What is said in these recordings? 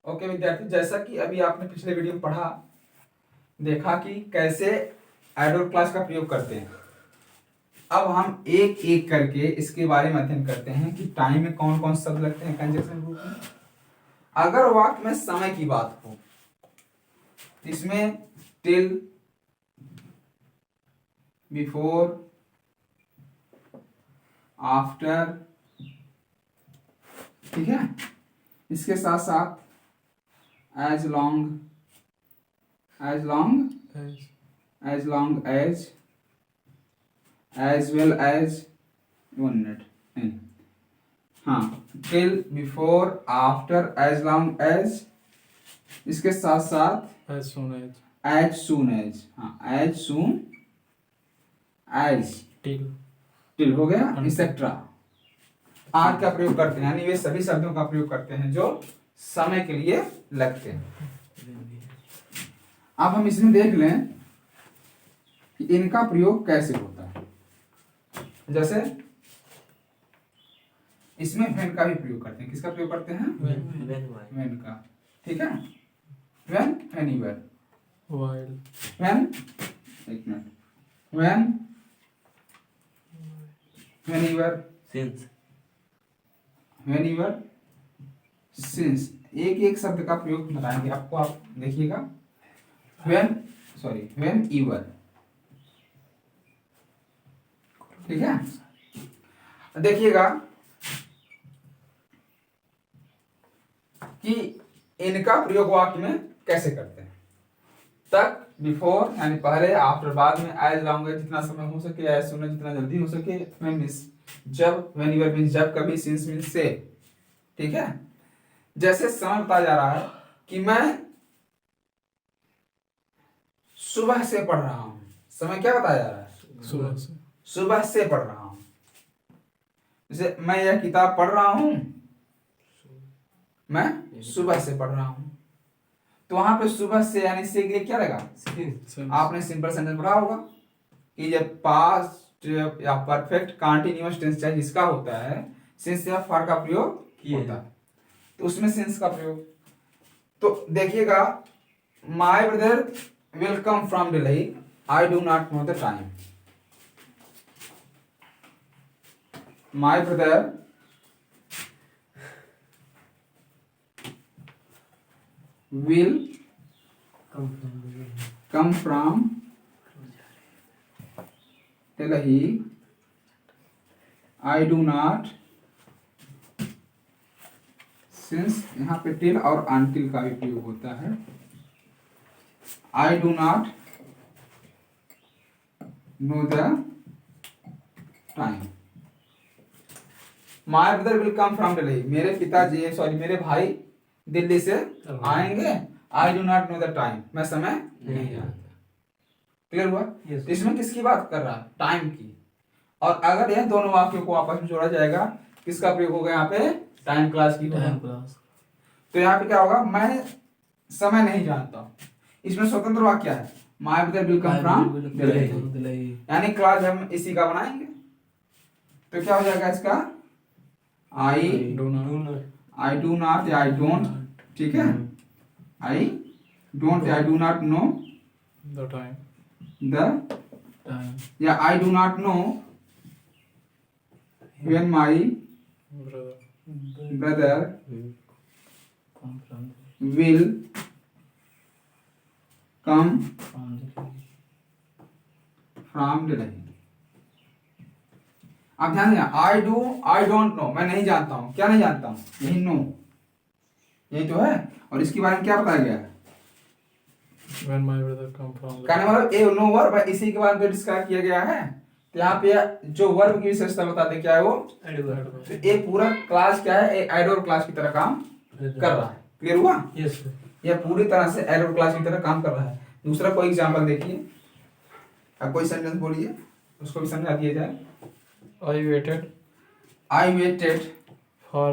Okay विद्यार्थी, जैसा कि अभी आपने पिछले वीडियो में पढ़ा देखा कि कैसे एडोर क्लास का प्रयोग करते हैं। अब हम एक एक करके इसके बारे में अध्ययन करते हैं कि टाइम में कौन कौन शब्द लगते हैं कंजक्शन रूप में। अगर वाक्य में समय की बात हो, इसमें टिल, बिफोर, आफ्टर, ठीक है, इसके साथ साथ as long as well as 1 minute नहीं, हाँ, till, before, after, as long as, इसके साथ साथ as soon as, हाँ, as soon as, till हो गया, एक्सेट्रा आर का प्रयोग करते हैं, यानी वे सभी शब्दों का प्रयोग करते हैं जो समय के लिए लगते हैं। अब हम इसमें देख लें कि इनका प्रयोग कैसे होता है। जैसे इसमें व्हेन का भी प्रयोग करते हैं। किसका प्रयोग करते हैं? व्हेन का, ठीक है। व्हेन, एनीवेयर, व्हेन, एक minute, when, anywhere, since, whenever, since, एक एक शब्द का प्रयोग बताएंगे आपको। आप देखिएगा, व्हेन ईवर, ठीक है। देखिएगा कि इनका प्रयोग वाक्य में कैसे करते हैं। तक, बिफोर यानी पहले, आफ्टर बाद में, एज लॉन्ग एज जितना समय हो सके, एज सुन जितना जल्दी हो सके, व्हेन मींस जब, व्हेनेवर मींस जब कभी, सिंस मींस से, ठीक है। जैसे समय बताया जा रहा है कि मैं सुबह से पढ़ रहा हूं। समय क्या बताया जा रहा है? सुबह से पढ़ रहा हूं। जैसे मैं यह किताब पढ़ रहा हूं, मैं सुबह से पढ़ रहा हूं। तो वहां पे सुबह से यानी से के लिए क्या लगा? आपने सिंपल सेंटेंस पढ़ा होगा कि जब पास्ट या परफेक्ट कंटीन्यूअस टेंस चाहिए जिसका होता है, सिंस या फॉर का प्रयोग होता है, तो उसमें सिंस का प्रयोग। तो देखिएगा, my brother will come from Delhi, I do not know the time. My brother will come from Delhi, I do not, since यहाँ पे till और until का भी प्रयोग होता है, I do not know the time. My brother will come from Delhi, मेरे भाई दिल्ली से आएंगे। आई do not know the time, मैं समय नहीं जानता। क्लियर हुआ? तो इसमें किसकी बात कर रहा है? टाइम की। और अगर यह दोनों वाक्यों को आपस में जोड़ा जाएगा, किसका प्रयोग होगा यहाँ पे? टाइम क्लास की। तो यहाँ पे क्या होगा? मैं समय नहीं जानता। इसमें स्वतंत्र वाक्य क्या है? My brother will come from Delhi, यानी क्लास हम इसी का बनाएंगे। तो क्या हो जाएगा इसका? आई डू नॉट या आई डोंट, ठीक है। आई डोंट या I do not know the time, या I do not know when my brother will come from Delhi. अब ध्यान देना, आई डोंट नो, मैं नहीं जानता हूं। क्या नहीं जानता हूं? यही नो, यही तो है। और इसके बारे में क्या बताया गया है? When my brother come from कहने मतलब ए नो वर्ब, इसी के बारे में डिस्क्राइब किया गया है। तो यहाँ पे जो वर्ब की विशेषता बताते क्या है वो? तो ये पूरा क्लास क्या है? एक एडोर क्लास की तरह काम कर रहा है। क्लियर हुआ? यस, यह पूरी तरह से एडोर क्लास की तरह काम कर रहा है। दूसरा कोई एग्जांपल देखिए, अब कोई सेंटेंस बोलिए, उसको भी समझा दिया जाए। I waited for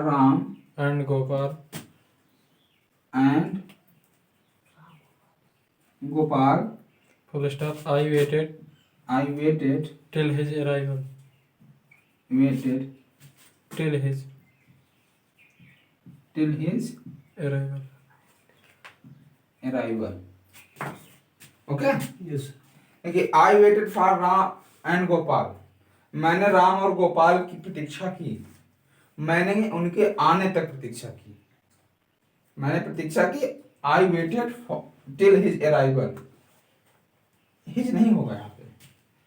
Ram and Gopal full stop. I waited till till his arrival. waited till his arrival. arrival. Okay? Yes. देखिए I waited for Ram and Gopal, मैंने राम और गोपाल की प्रतीक्षा की, मैंने उनके आने तक प्रतीक्षा की, मैंने प्रतीक्षा की। I waited till his arrival. His नहीं होगा यहाँ पे।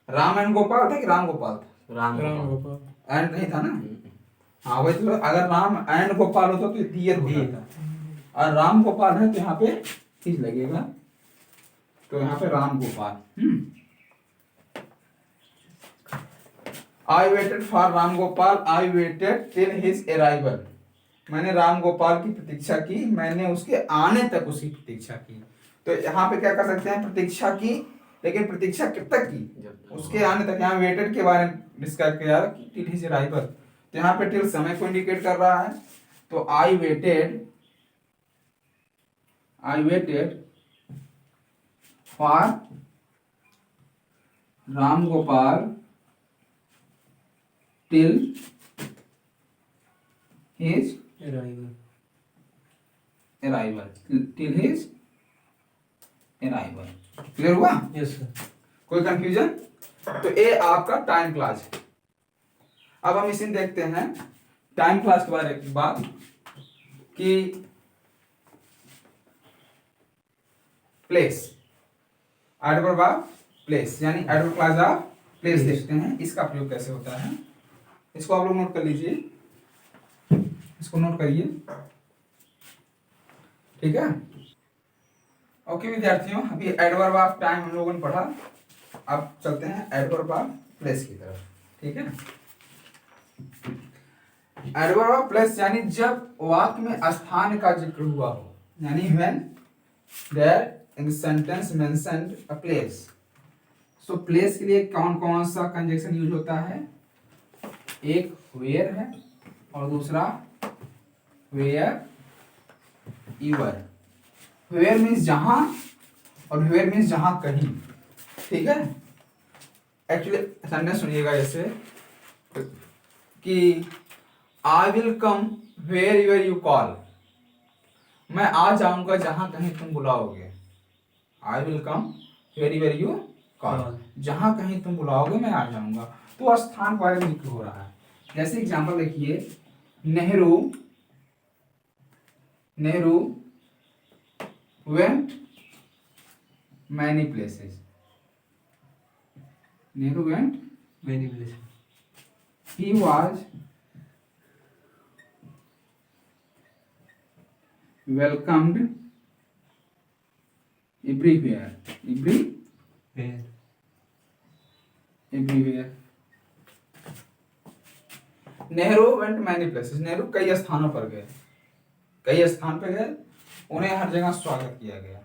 राम एंड गोपाल था कि राम गोपाल था? Ram Ram Gopal. एंड नहीं था ना। हाँ वही तो, अगर राम एंड गोपाल होता तो दियर हो जाता, और राम गोपाल है तो यहाँ पे हिज लगेगा, तो यहाँ पे राम गोपाल। आई waited for Ram Gopal, I waited till his arrival. मैंने राम गोपाल की प्रतीक्षा की, मैंने उसके आने तक उसकी प्रतीक्षा की। तो यहाँ पे क्या कर सकते हैं, प्रतीक्षा की, लेकिन प्रतीक्षा कब तक की? उसके आने तक। यहाँ वेटेड के बारे में डिस्क्राइब किया कि टिल हिज अराइवल, तो यहाँ पे टिल समय को इंडिकेट कर रहा है। तो I waited for Ram Gopal till his arrival, till his arrival. Clear हुआ? Yes sir. कोई कंफ्यूजन? तो ये आपका टाइम क्लास है। अब हम इसे देखते हैं टाइम क्लास के बारे में बात कि प्लेस, एडवर्ब ऑफ प्लेस, यानी एडवर्ब क्लास ऑफ प्लेस देखते हैं इसका प्रयोग कैसे होता है। इसको आप लोग नोट कर लीजिए, इसको नोट करिए, ठीक है? ओके विद्यार्थियों, अभी एडवर्ब ऑफ टाइम हम लोगों ने पढ़ा, अब चलते हैं एडवर्ब ऑफ प्लेस की तरफ, ठीक है? एडवर्ब ऑफ प्लेस यानी जब वाक्य में स्थान का जिक्र हुआ हो, यानी when there in sentence mentioned a place. So place के लिए कौन कौन सा कंजक्शन यूज होता है? एक वेयर है और दूसरा वेयर ईवर। वेयर मीन्स जहां और वेयर मीन्स जहां कहीं, ठीक है? एक्चुअली सेंटेंस सुनिएगा ऐसे कि I will come where your you call, मैं आ जाऊंगा जहां कहीं तुम बुलाओगे। I will come where your you call, जहां कहीं तुम बुलाओगे मैं आ जाऊंगा। तो स्थान के बारे में जिक्र हो रहा है। जैसे एग्जांपल देखिए, Nehru went many places. Nehru went Many places. he was welcomed everywhere. Where? Everywhere. Nehru went many places, Nehru कई स्थानों पर गए, कई स्थान पर गए, उन्हें हर जगह स्वागत किया गया।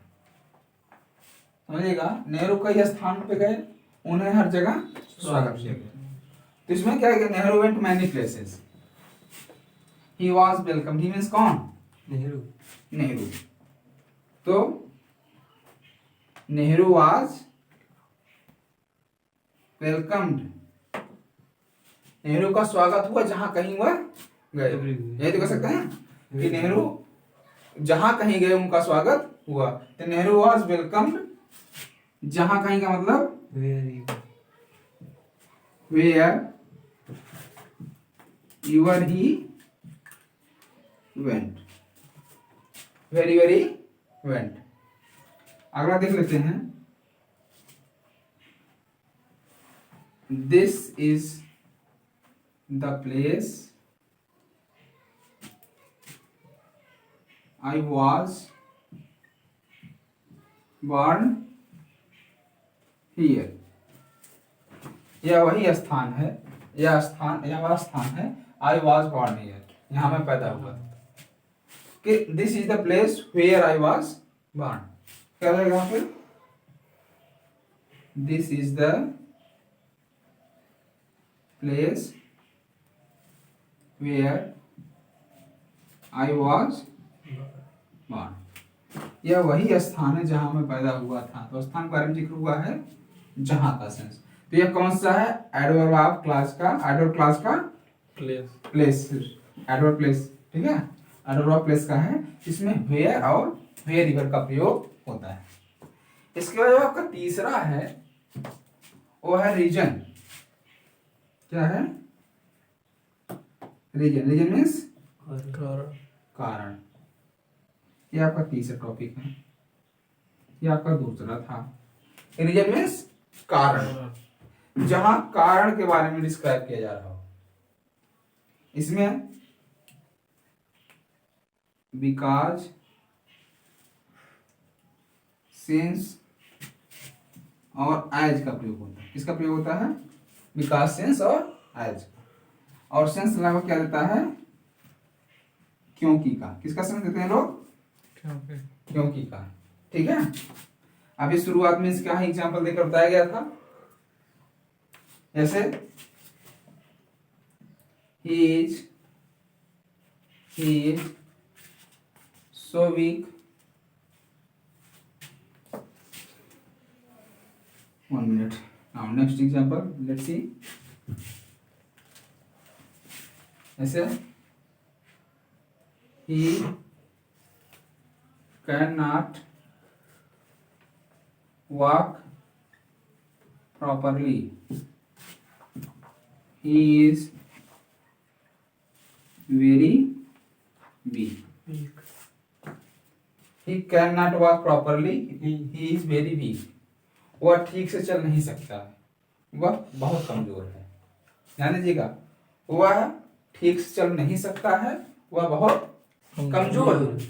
समझिएगा, नेहरू कई स्थान पे गए, उन्हें हर जगह स्वागत किया गया। तो इसमें क्या है, Nehru went many places, he was welcome, he means कौन? नेहरू। तो नेहरू वाज वेलकम्ड, नेहरू का स्वागत हुआ जहां कहीं वह गए। यही तो कह सकते हैं कि नेहरू जहां कहीं गए उनका स्वागत हुआ। तो नेहरू वाज वेलकम्ड, जहां कहीं का मतलब where your he went, very went. अगला देख लेते हैं, this is the place I was born here। यह वही स्थान है, यह वह स्थान है, I was born here, यहाँ मैं पैदा हुआ था। कि this is the place where I was born, क्या रहेगा यहाँ पे? This is the place where I was born। यह वही स्थान है जहां मैं पैदा हुआ था। तो स्थान के बारे में जिक्र हुआ है, जहां का सेंस। तो ये कौन सा है? एडवर्ब ऑफ क्लास का, एडवर्ब क्लास का प्लेस। प्लेस, एडवर्ब प्लेस, ठीक है, एडवर्ब ऑफ प्लेस का है। इसमें वेयर और वेयरएवर का प्रयोग होता है। इसके बाद जो आपका तीसरा है वो है रीजन। क्या है? रीजन। रीजन मीन्स कारण। कारण। ये आपका तीसरा टॉपिक है, ये आपका दूसरा था। रीजन मीन्स कारण, जहां कारण के बारे में डिस्क्राइब किया जा रहा हो। इसमें बिकॉज, सिंस और एज का प्रयोग होता है। किसका प्रयोग होता है? बिकॉज, सिंस और एज। और सेंस अलावा क्या देता है? क्योंकि का। किसका सेंस देते हैं लोग? क्योंकि। क्योंकि का, ठीक है। अभी शुरुआत में इसका एग्जांपल देकर बताया गया था, जैसे he is so weak, one minute, now next example, let's see, ऐसे he cannot walk properly, he is very weak. He cannot walk properly, he is very weak. वह ठीक से चल नहीं सकता है, वह बहुत कमजोर है। ध्यान दीजिएगा, वह ठीक से चल नहीं सकता है, वह बहुत कमजोर है।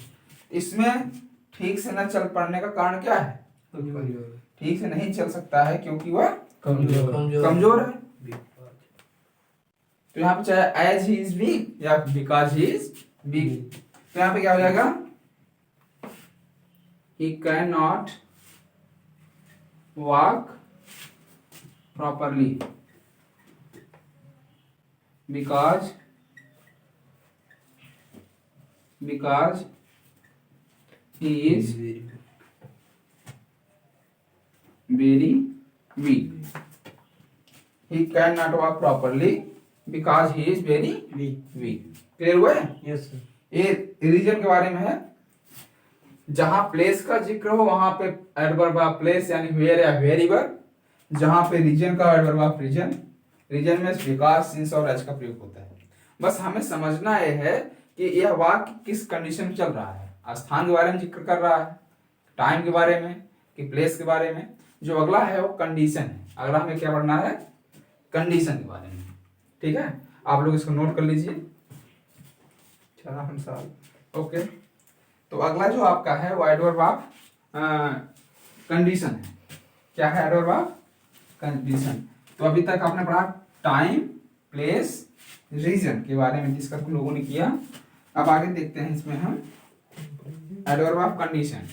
इसमें ठीक से न चल पड़ने का कारण क्या है? ठीक से नहीं चल सकता है क्योंकि वह कमजोर है। तो यहाँ पे चाहे एज ही इज वीक या बिकॉज ही इज वीक, तो यहाँ पे क्या हो जाएगा? He can not walk properly because he is very weak. He can not walk properly because he is very weak. Clear हुआ है? Yes sir. ये रीजन के बारे में है। जहां प्लेस का जिक्र हो वहां पे एडवर्ब ऑफ प्लेस यानी वेयर या वेरिएबल, जहां पे रीजन का एडवर्ब ऑफ रीजन, रीजन में बिकॉज, सिंस और एज का प्रयोग होता है। बस हमें समझना यह है कि यह वाक्य किस कंडीशन में चल रहा है। स्थान के बारे में जिक्र कर रहा है, टाइम के बारे में, कि प्लेस के बारे में। जो अगला है वो कंडीशन है। अगला हमें क्या पढ़ना है? कंडीशन के बारे में, ठीक है। आप लोग इसको नोट कर लीजिए। 4 साल, ओके। तो अगला जो आपका है वो एडवर्ब ऑफ कंडीशन है। क्या है? Adverb of condition. तो अभी तक आपने पढ़ा टाइम, प्लेस, रीजन के बारे में डिस्कस तुम लोगों ने किया। अब आगे देखते हैं इसमें हम adverb of condition.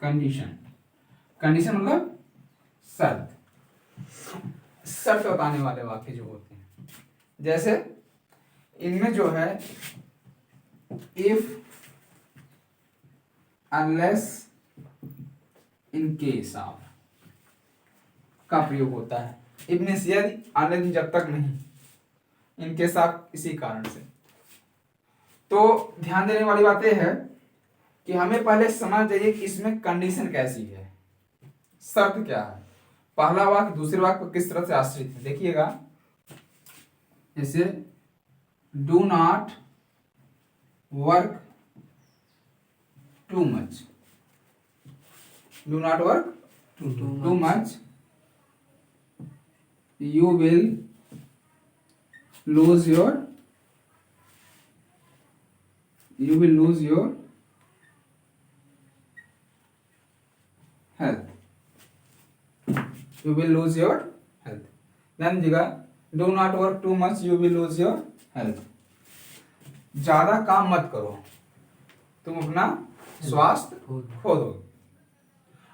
Condition, condition मतलब शर्त, शर्त बताने वाले वाक्य जो होते हैं। जैसे इनमें जो है if, unless, in case of का प्रयोग होता है। इफ मींस यदि, अनलेस जब तक नहीं, इन केस ऑफ इसी कारण से। तो ध्यान देने वाली बात यह है कि हमें पहले समझ जाइए कि इसमें कंडीशन कैसी है, शर्त क्या है। पहला वाक्य दूसरे वाक्य पर किस तरह से आश्रित है देखिएगा। जैसे do not work too much, do not work too much, you will lose your health, you will lose your health। ध्यान दीजिएगा, do not work too much, you will lose your health। ज्यादा काम मत करो, तुम अपना स्वास्थ्य खो दो।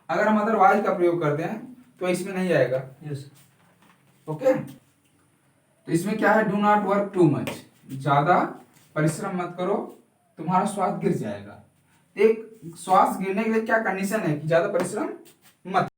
अगर हम अदरवाइज का प्रयोग करते हैं तो इसमें नहीं आएगा। यस। ओके, तो इसमें क्या है? Do not work too much, ज्यादा परिश्रम मत करो, तुम्हारा स्वास्थ्य गिर जाएगा। एक श्वास गिरने के लिए क्या कंडीशन है कि ज्यादा परिश्रम मत